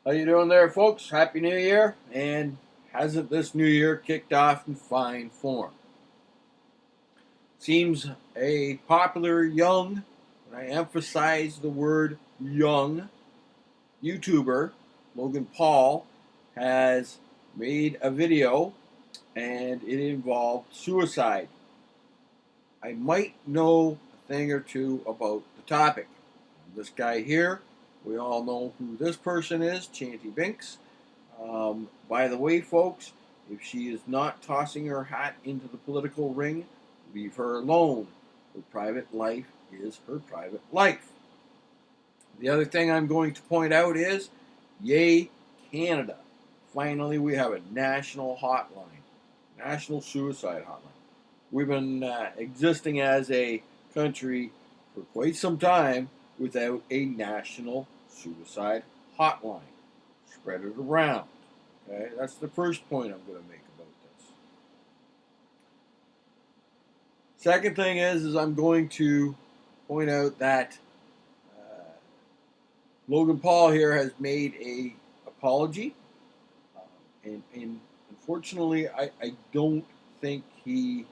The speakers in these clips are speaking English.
How you doing there, folks? Happy New Year! And hasn't this new year kicked off in fine form? Seems a popular young, and I emphasize the word young, YouTuber, Logan Paul, has made a video and it involved suicide. I might know a thing or two about the topic. This guy here, we all know who this person is, Chanty Binks. By the way, folks, if she is not tossing her hat into the political ring, leave her alone. Her private life is her private life. The other thing I'm going to point out is, yay, Canada. Finally, we have a national hotline, national suicide hotline. We've been existing as a country for quite some time without a national suicide hotline. Spread it around. Okay, that's the first point I'm going to make about this. Second thing is I'm going to point out that Logan Paul here has made a apology, and unfortunately, I don't think it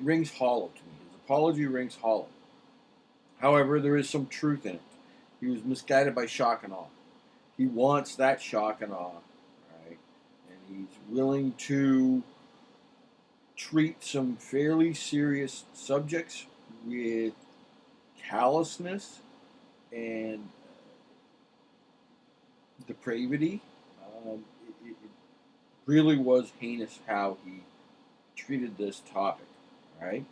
rings hollow to me. His apology rings hollow. However, there is some truth in it. He was misguided by shock and awe. He wants that shock and awe, right? And he's willing to treat some fairly serious subjects with callousness and depravity. It really was heinous how he treated this topic, right?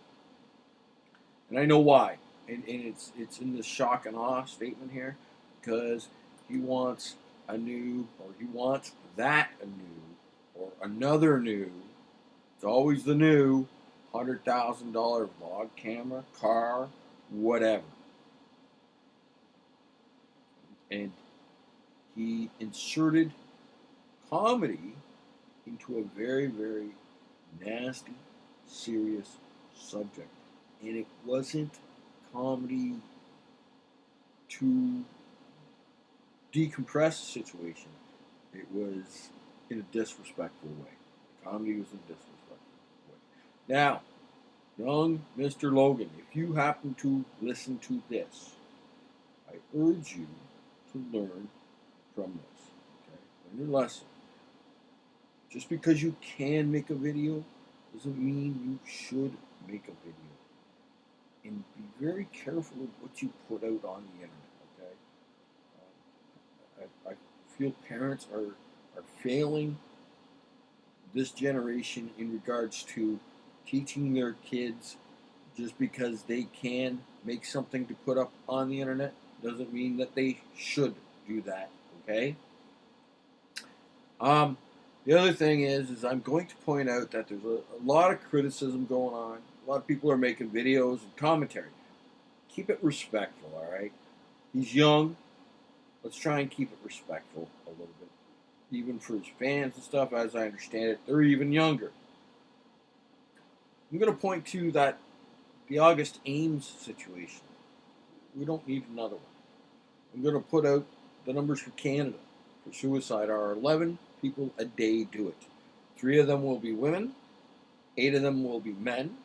And I know why. And it's in the shock and awe statement here because he wants a new, or he wants that a new, or another new. It's always the new $100,000 vlog camera, car, whatever. And he inserted comedy into a very, very nasty, serious subject. And it wasn't comedy to decompress the situation. It was in a disrespectful way. The comedy was in a disrespectful way. Now, young Mr. Logan, if you happen to listen to this, I urge you to learn from this. Okay? Learn your lesson. Just because you can make a video doesn't mean you should make a video. And be very careful of what you put out on the internet, okay? I feel parents are failing this generation in regards to teaching their kids just because they can make something to put up on the internet doesn't mean that they should do that, okay? The other thing is I'm going to point out that there's a lot of criticism going on. A lot of people are making videos and commentary. Keep it respectful, all right? He's young. Let's try and keep it respectful a little bit. Even for his fans and stuff, as I understand it, they're even younger. I'm going to point to the August Ames situation. We don't need another one. I'm going to put out the numbers for Canada for suicide are 11 people a day do it. 3 of them will be women. 8 of them will be men.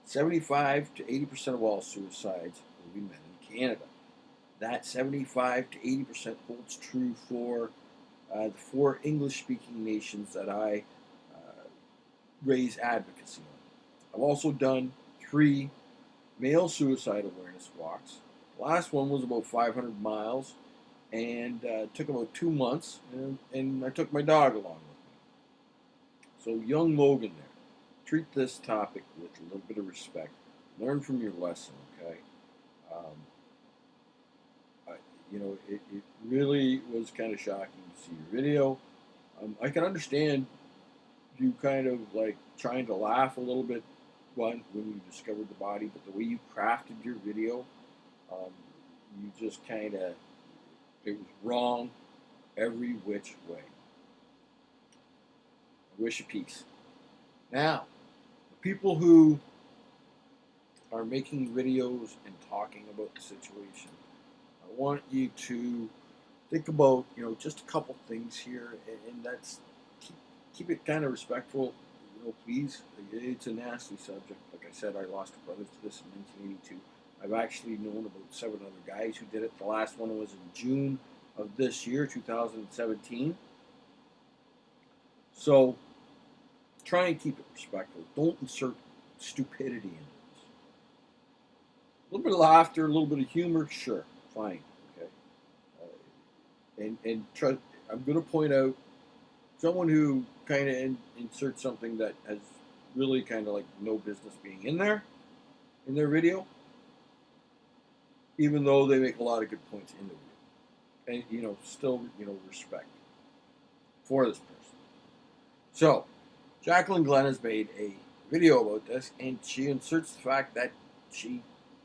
75 to 80% of all suicides will be men in Canada. That 75 to 80% holds true for the 4 English-speaking nations that I raise advocacy on. I've also done 3 male suicide awareness walks. The last one was about 500 miles and took about 2 months, and I took my dog along with me. So young Logan there, treat this topic with a little bit of respect. Learn from your lesson, okay? It really was kind of shocking to see your video. I can understand you kind of like trying to laugh a little bit when you discovered the body, but the way you crafted your video, you just kind of, it was wrong every which way. I wish you peace. Now, the people who are making videos and talking about the situation, I want you to think about, just a couple things here, and that's keep it kind of respectful, please. It's a nasty subject. Like I said, I lost a brother to this in 1982. I've actually known about 7 other guys who did it. The last one was in June of this year, 2017. So try and keep it respectful. Don't insert stupidity into this. A little bit of laughter, a little bit of humor, sure, fine, okay. And try. I'm going to point out someone who kind of inserts something that has really kind of like no business being in their video, even though they make a lot of good points in the video, and still respect for this person. So Jacqueline Glenn has made a video about this, and she inserts the fact that she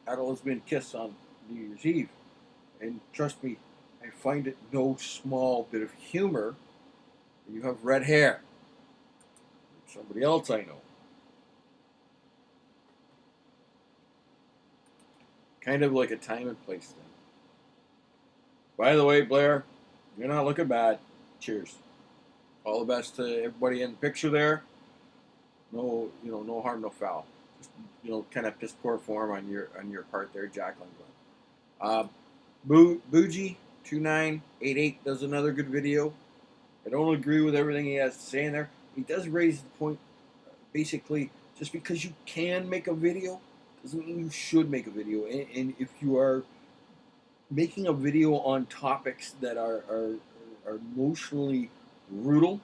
had a lesbian kiss on New Year's Eve. And trust me, I find it no small bit of humor. You have red hair. Somebody else I know. Kind of like a time and place thing. By the way, Blair, you're not looking bad. Cheers. All the best to everybody in the picture there. No, no harm, no foul. Just, kind of piss poor form on your part there, Jacqueline Glenn. Bougie2988 does another good video. I don't agree with everything he has to say in there. He does raise the point, basically, just because you can make a video doesn't mean you should make a video. And if you are making a video on topics that are emotionally brutal,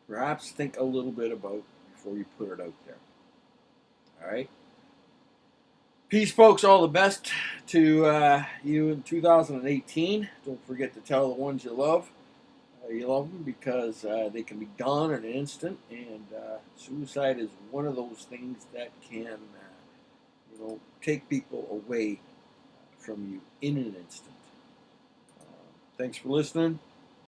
perhaps think a little bit about before you put it out there. All right? Peace, folks. All the best to you in 2018. Don't forget to tell the ones you love them because they can be gone in an instant, and suicide is one of those things that can, take people away from you in an instant. Thanks for listening.